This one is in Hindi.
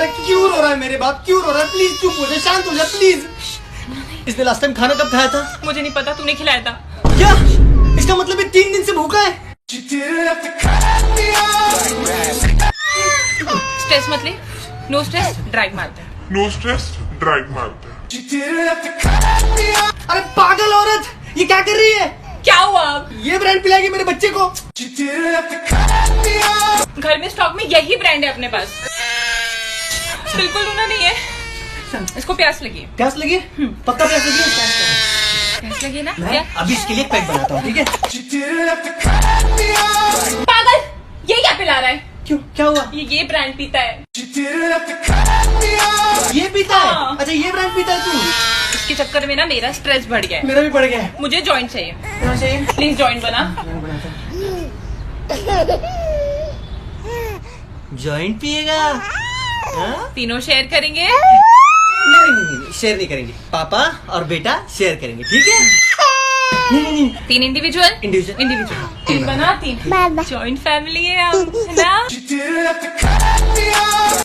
अरे क्यों रो रहा है मेरे बाप, क्यों रो रहा है? प्लीज चुप हो जा, शांत हो जा प्लीज। इसने लास्ट टाइम खाना कब खाया था? मुझे नहीं पता, तूने खिलाया था। क्या? इसका मतलब ये 3 दिन से भूखा है। स्ट्रेस मत ले, नो स्ट्रेस ड्राइव मारते हैं। नो स्ट्रेस ड्राइव मारते हैं। अरे पागल औरत, ये क्या कर रही है? क्या हुआ अब? ये ब्रांड पिलाएगी मेरे बच्चे को? घर में स्टॉक में यही ब्रांड है अपने पास। बिल्कुल रोना नहीं है। इसको प्यास लगी है। प्यास लगी? पक्का प्यास लगी है? प्यास लगी है ना? मैं क्या? अभी इसके लिए एक पैक बनाता हूँ, ठीक है? पागल, ये क्या पिला रहा है? क्यों, क्या हुआ? ये ब्रांड पीता है। ये पीता है? हाँ। अच्छा ये ब्रांड पीता है तू? इसके चक्कर में ना मेरा स्ट्रेस बढ़ गया है। मेरा भी बढ़ गया है। मुझे जॉइंट चाहिए, क्या चाहिए? प्लीज जॉइंट बना। जॉइंट पिएगा? हाँ? तीनों शेयर करेंगे। नहीं, शेयर नहीं करेंगे। पापा और बेटा शेयर करेंगे, ठीक है? नहीं। 3 इंडिविजुअल। इंडिविजुअल। 3 बना 3। जॉइंट फैमिली है हम, है ना?